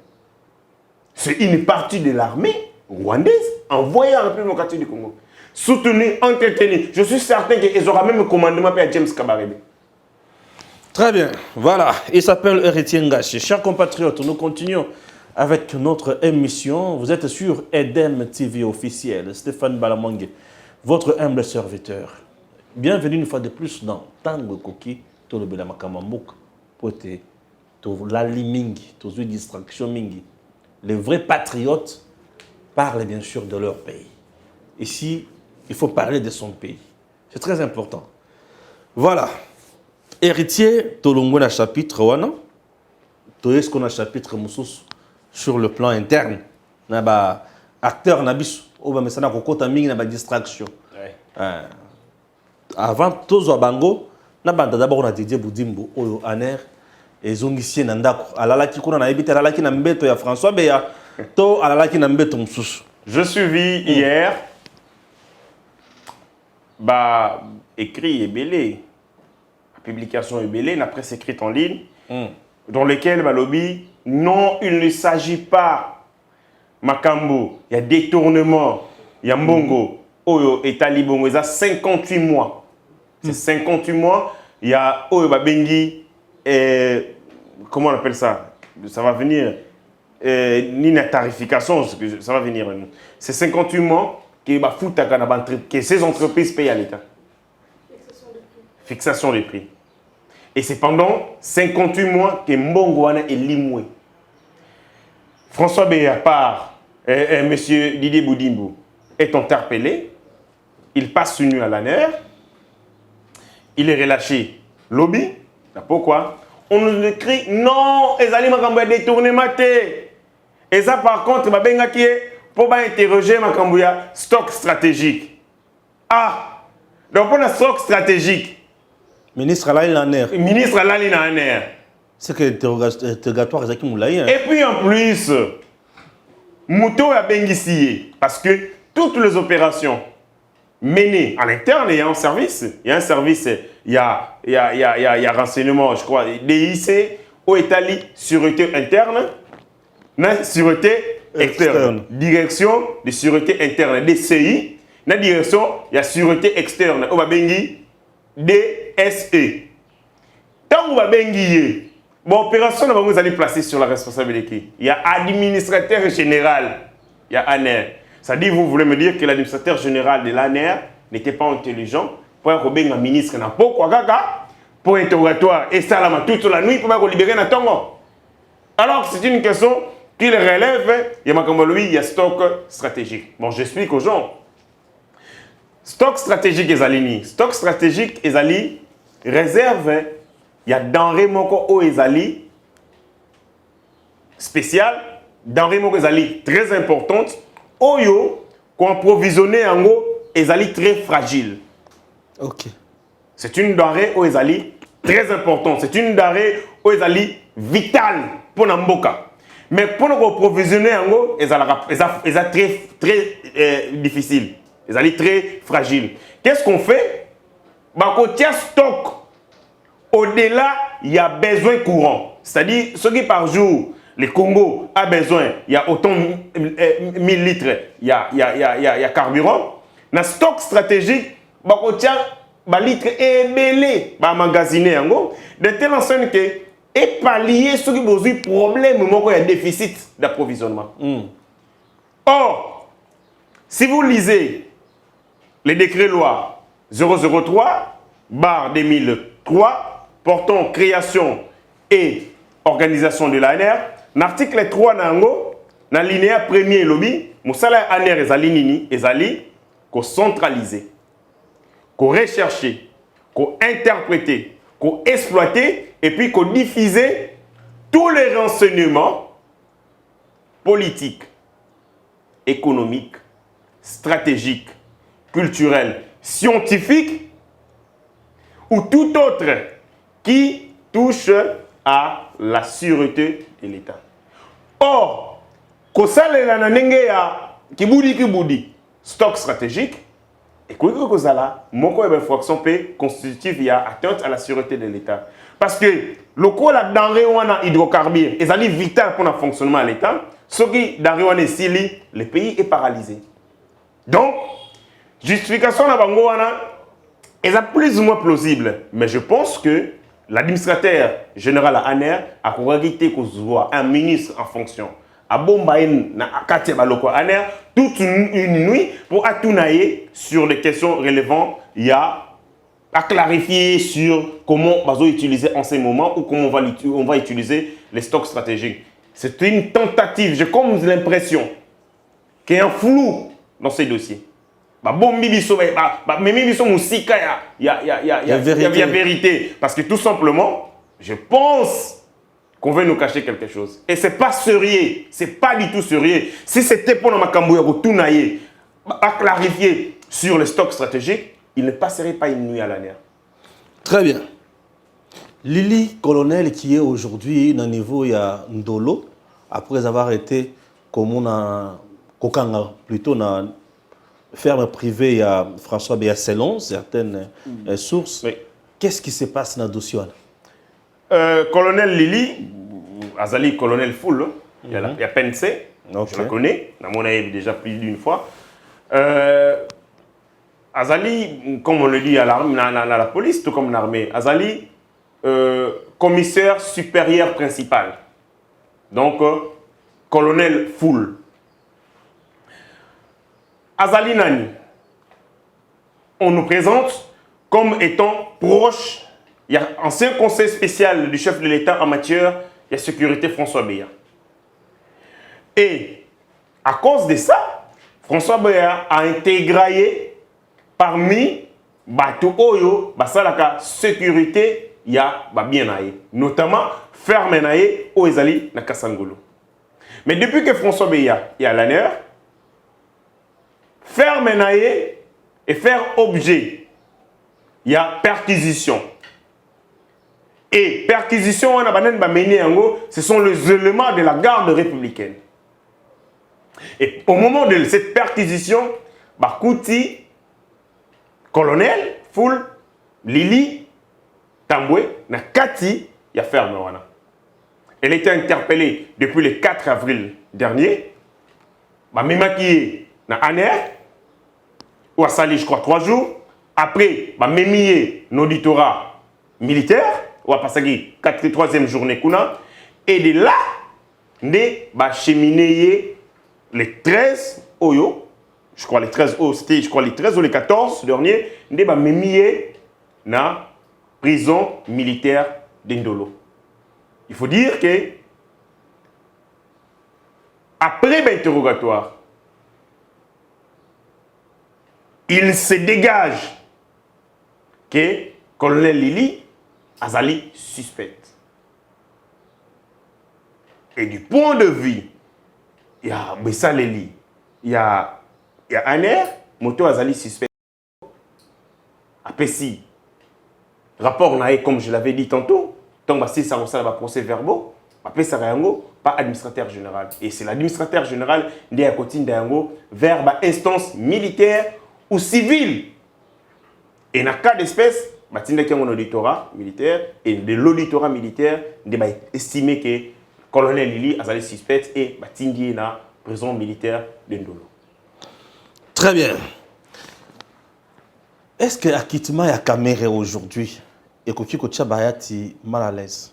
C'est une partie de l'armée rwandaise envoyée à la République démocratique du Congo. Soutenue, entretenue. Je suis certain qu'ils auront même un commandement à James Kabarebe. Très bien, voilà, il s'appelle Héritier Ngachi. Chers compatriotes, nous continuons avec notre émission. Vous êtes sur Edem TV officiel, Stéphane Balamongue, votre humble serviteur. Bienvenue une fois de plus dans Tango Koki, Tolobela Makamambouk, Pote, Lali Mingi, Tozu Distraction Mingi. Les vrais patriotes parlent bien sûr de leur pays. Ici, il faut parler de son pays. C'est très important. Voilà. Héritier, Tolongwe na chapitre wana, Toyesko na chapitre Moussous sur le plan interne. Na ba acteur na biso, oba mesana kokota mingi na ba distraction. Avant tozo bango, na banda d'abord na Didier Boudimbo oyo aner ezongisie na ndako. Alalaki kuna na ebita alalaki na mbeto ya François Beya, to alalaki na mbeto Moussous. Je suivis hier bah écrit et belé. Publication ébélée, la presse écrite en ligne, dans lesquelles lobby, non, il ne s'agit pas, Makambo, il y a détournement, il y a Mbongo, Oyo et Talibongo, il y a 58 mois. C'est 58 mois, il y a Oyo Babengi, comment on appelle ça? Ça va venir, ni la tarification, ça va venir. C'est 58 mois que ces entreprises payent à l'État. Fixation des prix. Et c'est pendant 58 mois que Mbongouana est limoué. François Beya part, M. Didier Boudimbo est interpellé. Il passe une nuit à la nerf. Il est relâché. Lobby. Pourquoi? On nous écrit non, les aliments ont détourné maté. Et ça, par contre, pour interroger Makambouya, stock stratégique. Ah! Donc, on a stock stratégique. Ministre Alain Laner. Ministre Alain Laner. C'est que l'interrogatoire Zaki Moulaye. Et puis en plus, Mouto a bénéficié parce que toutes les opérations menées à l'interne, il y a un service. Il y a un service, il y a renseignement, je crois, DIC, au Italie, sûreté interne, sûreté externe. Direction de sûreté interne, DCI, la direction, il y a sûreté externe. Au Babengi, DSE. Tant que vous avez bon, opération, vous allez placer sur la responsabilité. Il y a administrateur général, il y a ANER. Ça dit, vous voulez me dire que l'administrateur général de l'ANER n'était pas intelligent pour être un ministre n'a pas quoi gaga pour interrogatoire et ça la toute la nuit pour libérer Natongo. Alors c'est une question qu'il relève, il y a stock stratégique. Bon, j'explique aux gens. Stock stratégique ezalini. Stock stratégique ezali réserve, il y a denrée moko o ezali spécial, denrée moko ezali très importante. Oyo qu'on provisionner en gros ezali très fragile. Ok. C'est une denrée o ezali très importante. C'est une denrée o ezali vitale pour Namboka. Mais pour nous provisionner en gros, ezali très difficile. Ezali très fragile. Qu'est-ce qu'on fait? Bah, quand il y a stock, au-delà, il y a besoin courant. C'est-à-dire, ce qui par jour, le Congo a besoin, il y a autant 1000 litres, il y a carburant. Dans le stock stratégique, bah, quand il y a litres ébélés, bah, magasiné en gros, de telle enseigne que, et pallier ceux qui ont des problèmes, il y a déficit d'approvisionnement. Or, si vous lisez les décrets loi 003/2003 portant création et organisation de l'ANR, l'article 3 nango, dans l'alinéa premier lobby, Moussala ANR ezali nini, ezali ko centraliser, ko rechercher, ko interpréter, ko exploiter et puis ko diffuser tous les renseignements politiques, économiques, stratégiques, culturel, scientifique ou tout autre qui touche à la sûreté de l'État. Or, kibudi, stock stratégique, et que fraction P constitutive y a atteinte à la sûreté de l'État. Parce que le coup la denrée ou un hydrocarbure est vital pour le fonctionnement de l'État. Ce qui denrée est le pays est paralysé. Donc, justification na bango wana est plus ou moins plausible, mais je pense que l'administrateur général à ANR a corrigé un ministre en fonction. A Bombaïn na akate baloko ANR toute une nuit pour atounailler sur les questions relevant, il y a à clarifier sur comment on va utiliser en ces moments ou comment on va utiliser les stocks stratégiques. C'est une tentative, j'ai comme l'impression qu'il y a un flou dans ces dossiers. Il y a vérité. Parce que tout simplement, je pense qu'on veut nous cacher quelque chose. Et ce n'est pas sérieux. Ce n'est pas du tout sérieux. Si c'était pour à clarifier sur les stocks stratégiques, il ne passerait pas une nuit à l'année. Très bien. Lili, colonel, qui est aujourd'hui dans le niveau il y a Ndolo, après avoir été comme on a Kokanga, plutôt dans ferme privée, il y a François Béa-Selon, certaines sources. Oui. Qu'est-ce qui se passe dans le dossier? Colonel Lili, Azali, colonel Full, il y a PNC, je la connais, dans mon avis déjà plus d'une fois. Azali, comme on le dit à la police, tout comme l'armée, Azali, commissaire supérieur principal. Donc, colonel Full. Azali Nani, on nous présente comme étant proche, il y a ancien conseil spécial du chef de l'État en matière de sécurité François Béa. Et à cause de ça, François Béa a intégré parmi Bato Oyo, Basalaka sécurité, il y a bien naïe, notamment ferme naïe au Ezali na Kasangolo. Mais depuis que François Béa est à l'ANR, faire menailler et faire objet, il y a perquisition. Et perquisition, ce sont les éléments de la garde républicaine. Et au moment de cette perquisition, Bakouti, colonel, Full, Lili, Tamboué, Nakati, il y a ferme. Elle était interpellée depuis le 4 avril dernier. Mimaki na ANR, ou à Sali, je crois, 3 jours. Après, Mémié, l'auditorat militaire, ou à Passagui, 3e journée, et de là, on cheminé les 13 Oyo, je crois les 13 Oyo, c'était, je crois les 13 ou les 14 derniers, on Mémié na prison militaire d'Indolo. Il faut dire que après l'interrogatoire, il se dégage que colonel Lili Azali suspecte. Et du point de vue, il y a Bessa Lili, il y a Aner, Moto Azali suspect. Après si, rapport naïe, comme je l'avais dit tantôt, tant que ça va procès verbaux, après ça pas administrateur général. Et c'est l'administrateur général de la côté d'Ango vers l'instance militaire ou civile. Et dans le cas d'espèce, il y a un auditorat militaire et de l'auditorat militaire, il estimé que le colonel Lili Azali suspect et il y a la prison militaire d'Indolo. Très bien. Est-ce que l'acquittement et la caméra aujourd'hui et que Bayati mal à l'aise?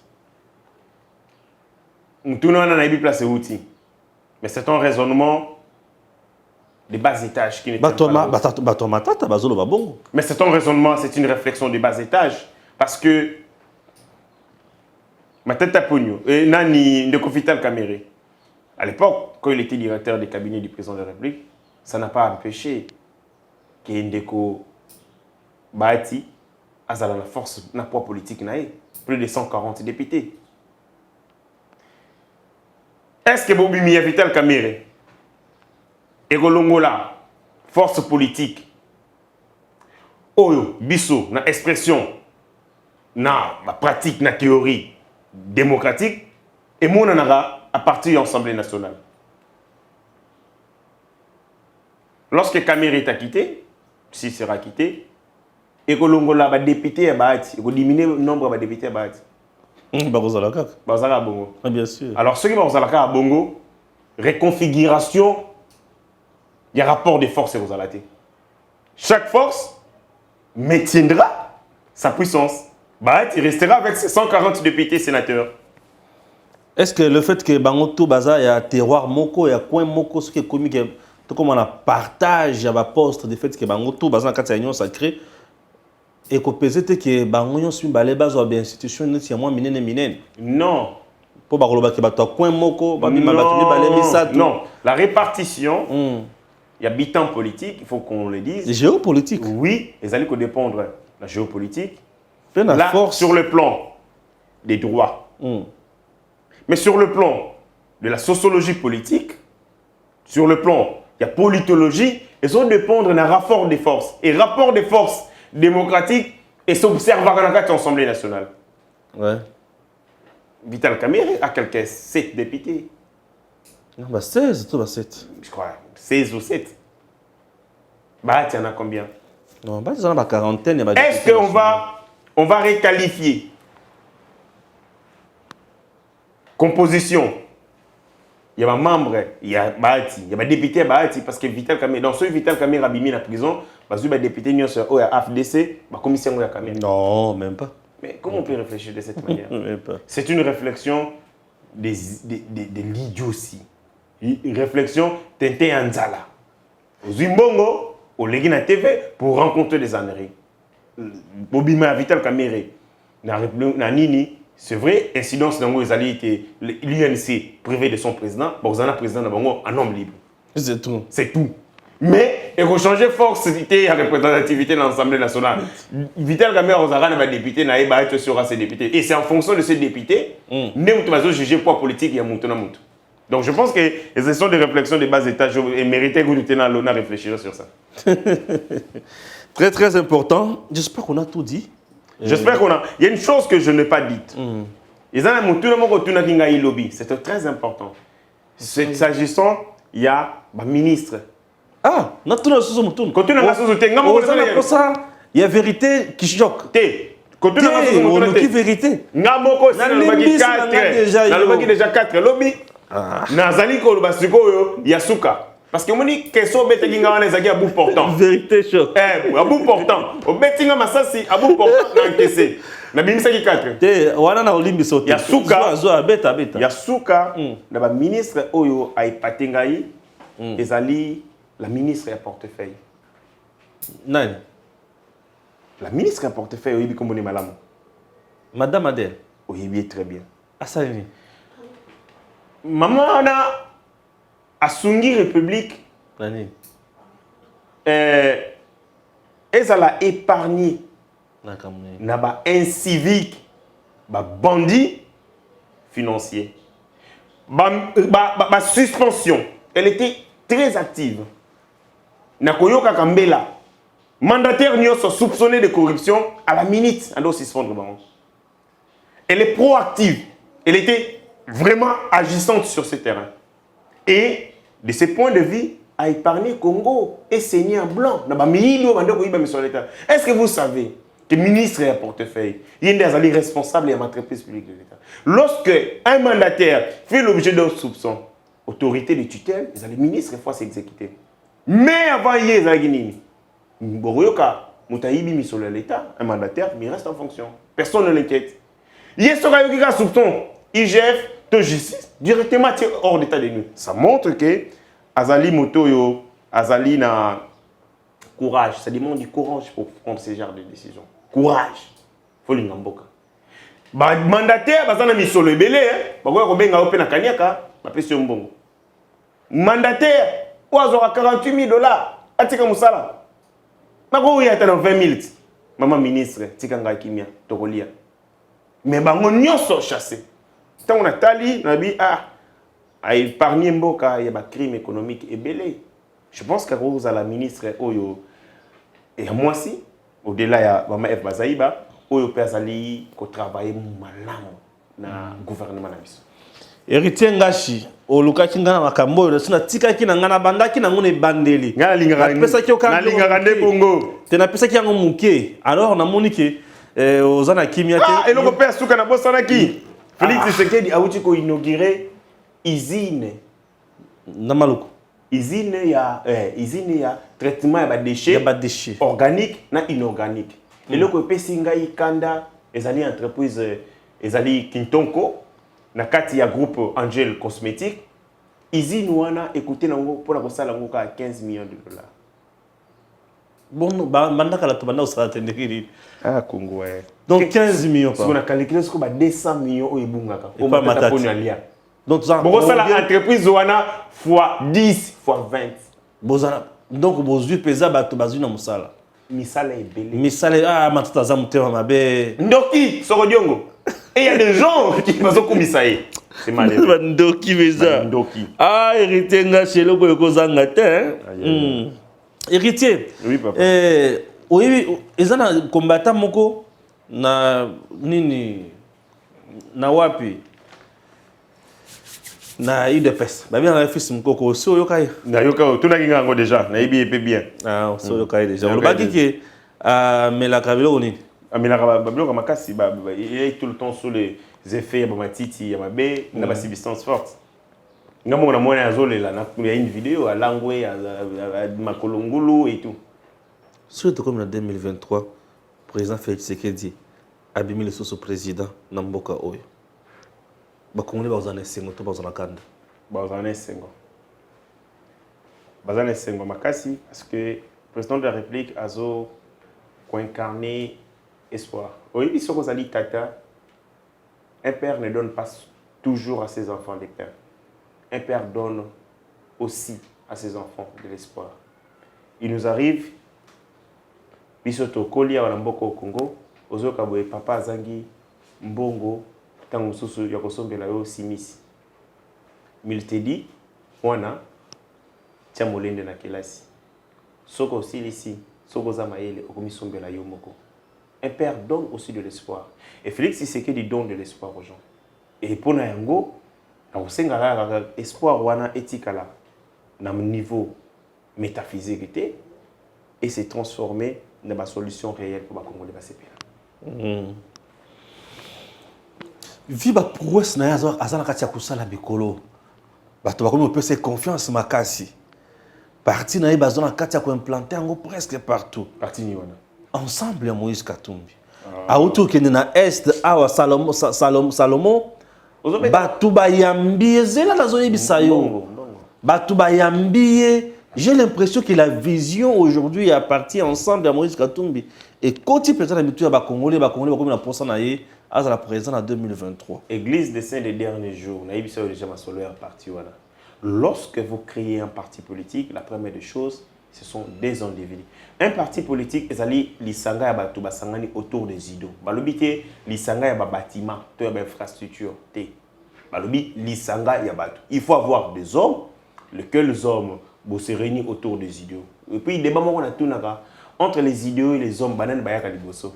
Tout le monde a une place outils. Mais c'est un raisonnement de bas étage qui n'est pas mais c'est un raisonnement, c'est une réflexion de bas étage. Parce que ma tête à pognon, et Nani de Kofital Kamere, à l'époque, quand il était directeur des cabinets du président de la République, ça n'a pas empêché qu'Indeko Bahati a la force, n'a pas politique, plus de 140 députés. Est-ce que Bobi Miyavital Kamere et Golongola, force politique, Oyo, Bisso, na expression, na pratique, na théorie démocratique, et mon anara à partir de l'Assemblée nationale. Lorsque Kamere est acquitté, s'il sera quitté, et Golongola va député à Bahati, il va diminuer le nombre de députés à Bahati. Bien sûr. Alors, ceux qui vont à Bongo, réconfiguration, il y a rapport de force aux alatés. Chaque force maintiendra sa puissance. Il restera avec ses 140 députés sénateurs. Est-ce que le fait que Bangoto Baza, il y a terroir Moko, il y a coin Moko, ce qui est commis, tout comme on a partage, il y a poste de fait que Bangoto Baza, quand il y a une union sacrée, et que peut-être que Bangoto suit balé base ou bien institution, il y a moins minen. Non. Pour Baroba qui bat coin Moko, non. La répartition. Il y a bitan politique, il faut qu'on le dise. Géopolitique. Oui, ils allaient dépendre de la géopolitique. La force. Sur le plan des droits. Mais sur le plan de la sociologie politique, sur le plan de la politologie, ils vont dépendre d'un rapport de force. Et rapport de force démocratique et s'observe dans l'Assemblée nationale. Ouais. Vital Kamere a quelques 7 députés. Non, 16, tout 7. Je crois, 16 ou 7. Bah, il y en a combien? Non, il y en a quarantaine. Est-ce qu'on va requalifier composition? Il y a un membre, il y a Bahati, il y a un député Bahati, parce que Vital Kamere, dans ce Vital Kamere a mis la prison, il y a un député qui est à AFDC, la commission de la Kamere. Non, même pas. Mais comment on peut réfléchir de cette manière? Même pas. C'est une réflexion de l'idiotie. Une réflexion Tintin Anzala. Au Zimbongo, au Legina TV, pour rencontrer des Américains. Bobima Vital Kamere, Nini, c'est vrai, incidence dans l'UNC privé de son président, Borzana président de Bango en homme libre. C'est tout. C'est tout. Mais il faut changer force et représentativité dans l'Assemblée nationale. Vital Kamere Ozara va député, Naïba sera ses députés. Et c'est en fonction de ces députés, nous allons juger poids politique et à Moutouna Moutou. Donc je pense que ce sont des réflexions de bas étage et mériter que vous tenez l'honneur à réfléchir sur ça. Très très important. J'espère qu'on a tout dit. J'espère qu'on a. Il y a une chose que je n'ai pas dite. C'est très important. S'agissant, il y a un ministre. Ah, il y a vérité qui choque. Côté de vérité. Déjà 4 lobby. Nazali ko basiko yasuka. Parce que moni keso betelinga wana ezaki à bout portant. Vérité choc. À bout portant. Au betinga masasi à bout portant na encaissé. Na bimisa ki 4. Te wana na olimbi sote. Yasuka zo beta. Yasuka na ba ministre oyo aipatengai ezali la ministre ya portefeuille. Nani? La ministre ya portefeuille oyibi komboni malamu. Madame Adèle. Oui, très bien. Ah, ça y est. Maman a Sungi République. Nani. Elle a épargné. Naba incivique. Bandit financier. Suspension. Elle était très active. Nakoyoka Kambela. Mandataire n'y sont soupçonnés de corruption à la minute. Elle doit suspendre. Elle est proactive. Elle était vraiment agissante sur ce terrain. Et de ce point de vue, a épargné Congo et saigné en blanc. Est-ce que vous savez que le ministre est à portefeuille, il y a des responsables et une entreprise publique de l'État. Lorsque un mandataire fait l'objet d'un soupçon, autorité de tutelle, les ministres il faut s'exécuter. Mais avant hier, l'État, un mandataire, mais il reste en fonction. Personne ne l'inquiète. Il y a un soupçon, IGF, de justice, directement hors d'état de nuit. Ça montre que Azali Motoyo, Azali na courage. Ça demande du courage pour prendre ce genre de décision. Courage. Faut l'ingamboka. Mandataire, bazana misolo ebele, bagoya kobenga ope na kaniaka, bapesi mbongo. Mandataire, oazora $48,000, atika musala. Bako ya tana 20 minutes. Maman ministre, tika nga kimia, tokolia. Mais bango nyoso chassé. Tant on a tali, on a dit a épargné mboka, il y a des crimes économiques et belé. Je pense que vous à la ministre Oyo et à moi aussi, au-delà il y a Mama F Bazaïba, Oyo Pazali qui travaille malam na gouvernement na biso. Héritier Ngashi, au luka kinga makambo, le suna tika kina ngana banda kina ngone bandeli. Ngana linga pesa kyo ngana linga rande bongo. Tena pesa kya ngomuke. Alors on a monike ozana kimia te. Ah, et le père suka na bosana ki. Félix Tshisekedi a outi ko inaugurer usine na Maluku. Usine ya traitement ya déchets organiques na inorganiques. Et le ko pesi ngai kanda ezali entreprise ezali Kintonko na kati ya groupe Angel Cosmétique. Usine wana écoutez nango pona ko sala ngo ka $15 millions. Bon, banda kala to banda usala tendekiri. Ah Congo ouais. Donc 15 millions pas. Si on a calculé ce que 200 millions au ebungaka. On va matati. Donc ça bon ça la entreprise wana fois 10 fois 20. Bozana donc bozui pesa bato bazuna musala. Misala ebele. Misala matata za mutema mabe. Ndoki sokodiongo. Et il y a des gens qui vont komisaye. C'est malheureux. Ndoki beza. Ndoki. Ah héritier Ngashi loko yokozanga te. Héritier. Oui papa. Oui, ezana combattant moko na nini na wapi na UDPS ba bien na fils mkoko so yokai na yoka tuna kinga ngo déjà na ibi epé bien so yokai déjà on baki ke mela kabilo nini amela kabilo makasi il est tout le temps sur les effets ya matiti ya mabe na ba substance forte ngamo na mona azolela na ya une vidéo à langwe à makolongulu et tout surtout comme en 2023 président Félix Tshisekedi abimi le sous président na mboka oyo bakongole bazana sengo to bazana kanda bazana sengo makasi parce que le président de la République azo ko incarner espoir. Oui, ils sont ali tata. Un père ne donne pas toujours à ses enfants des pains. Un père donne aussi à ses enfants de l'espoir. Il nous arrive bisoto kolia wana mboko au Congo ozoka boye papa zangi mbongo tango susu ya kosombela yo simisi miltedi wana tia molende na kelasi soko silisi soko za mayele okomisombela yo moko. Un père donne aussi de l'espoir et Félix Tshisekedi donne de l'espoir aux gens et pour na yango na kosenga espoir wana etikala na niveau métaphysique et s'est transformé dans une solution réelle pour le Congo de Basepela. Viva prouesse na yazo azana katia kusala bikolo. Bato bakomi peut se confiance makasi. Parti na bazona katia ko implanter ngo presque partout. Parti ni wana. Ensemble ya Moïse Katumbi. Auto kende na est awa Salomo. Bato bayambi ezela na zone bisayo. Bato bayambi. J'ai l'impression que la vision aujourd'hui est partie ensemble à Moïse Katumbi Et quand il président habitué à Congolais, comme la poste na yé, à la président en 2023. Église des Saints des derniers jours, on a déjà ma solaire parti voilà. Lorsque vous créez un parti politique, la première des choses, ce sont des individus. Un parti politique, ils allaient l'isanga ya batu basangani autour des idoles. Balobi te l'isanga ya ba bâtiment, to ya ba infrastructure te. Balobi l'isanga ya batu. Il faut avoir des hommes, lesquels les hommes vont se réunir autour des idiots. Et puis débat on a tout naka entre les idiots et les hommes banan bayaka liboso.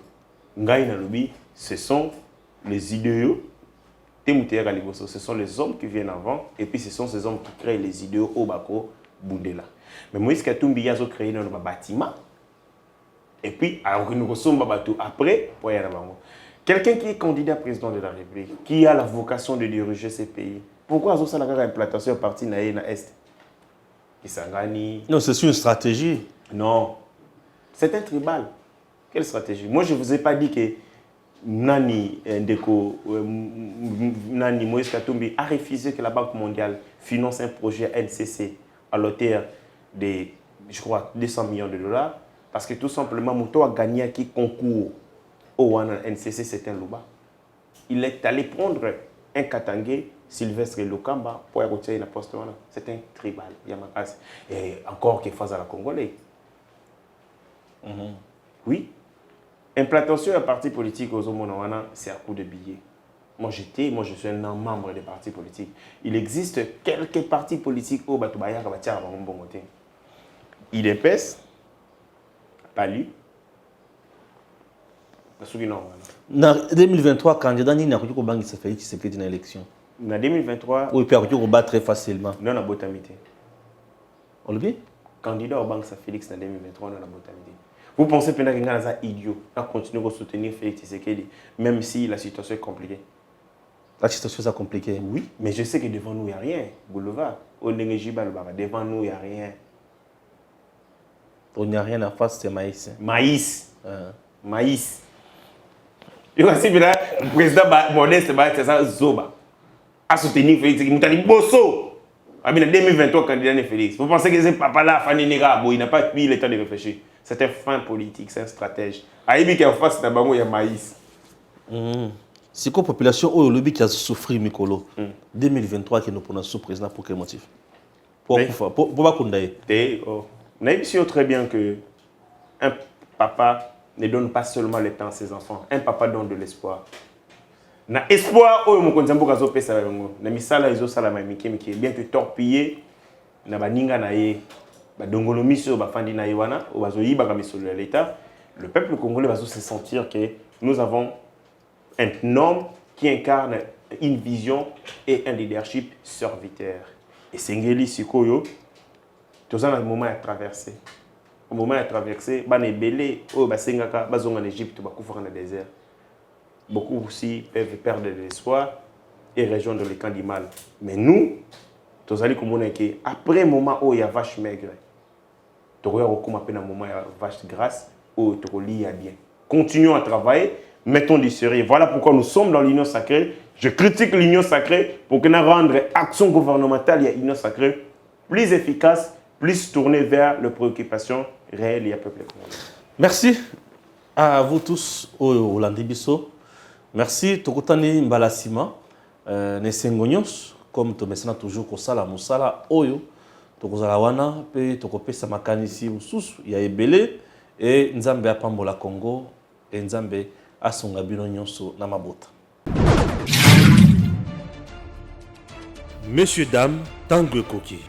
Ngai na lobi, ce sont les idiots. Ce sont les hommes qui viennent avant et puis ce sont ces hommes qui créent les idéaux au Bako Bundela. Mais Moïse Katumbi a créé dans le bâtiment et puis après, quelqu'un qui est candidat président de la République, qui a la vocation de diriger ces pays, pourquoi a-t-il une implantation partie na Est Kisangani? Non, c'est une stratégie. Non, c'est un tribal. Quelle stratégie? Moi, je ne vous ai pas dit que Nani Ndeko, Nani Moïse Katumbi a refusé que la Banque mondiale finance un projet NCC à l'auteur de, je crois, 200 millions de dollars. Parce que tout simplement, Mouto a gagné qui concours au NCC, c'est un Louba. Il est allé prendre un Katangé, Sylvestre Lokamba, pour retirer la poste. C'est un tribal. Et encore qu'il fasse à la Congolais. Oui. Implantation d'un parti politique aux Omonawana, c'est à coup de billets. Moi, je suis un membre des partis politiques. Il existe quelques partis politiques au Batubaya qui ont bon côté. Il épaisse, pas lui. En 2023, candidat n'y a pas de banque qui s'est fait dans l'élection. En 2023, oui, puis il peut très facilement. Non, on a botamité. On le dit? Candidat au Banque Félix en 2023, on a botamité. Vous pensez que c'est idiot à continuer à soutenir Félix Tshisekedi, même si la situation est compliquée? La situation est compliquée. Oui, mais je sais que devant nous, il n'y a rien. Boulevard. Devant nous, il n'y a rien. Il n'y a rien en face, c'est maïs. Maïs. Maïs. Tu vois, si le président Modeste, c'est ça, Zoba. À soutenir Félix Tshisekedi. Il a dit Bosso. En 2023, candidat Félix. Vous pensez que ce papa là, Fanny Nega, il n'a pas eu le temps de réfléchir. C'est un fin politique, c'est un stratège. Aïbi qui est en face, il y a maïs. C'est quoi la population au lobby qui a souffert, Mikolo 2023, qui nous prenons sous président pour quel motif? Pour pas qu'on aille. On a vu très bien que un papa ne donne pas seulement le temps à ses enfants. Un papa donne de l'espoir. Na espoir oyo mokonzi mboka zo pesa yango na misala izo sala mamike bien que torpiller na baninga na ye ba dongolo miso ba fandi na yewana o bazo yiba ka misolo ya l'état, le peuple congolais va se sentir que nous avons un homme qui incarne une vision et un leadership serviteur. Et sengeli sikoyo tous un moment à traverser. Au moment à traverser ba ne belé o ba sengaka bazonga en Égypte ba kufa na désert. Beaucoup aussi peuvent perdre de l'espoir et rejoindre le camp du mal. Mais nous allons comprendre qu'après un moment où il y a vache maigre, tu vas recommencer un moment où il y a vache grasse, où tu vas bien. Continuons à travailler, mettons du sérieux. Voilà pourquoi nous sommes dans l'union sacrée. Je critique l'union sacrée pour que nous rendre l'action gouvernementale et l'union sacrée plus efficace, plus tournée vers les préoccupations réelles et à peuple congolais. Merci à vous tous au Landibiso. Merci, Tokotani Mbalasima, Nesengonyos, comme tu mentionnes toujours Kosala Moussala, Oyo, Tokozalawana, Pe Tokopesa Makanisi, Oussous, Yaebele, et Nzambe Apambola Congo, et Nzambe Asongabino Nyonso Namabota. Messieurs, dames, Tangue Koki.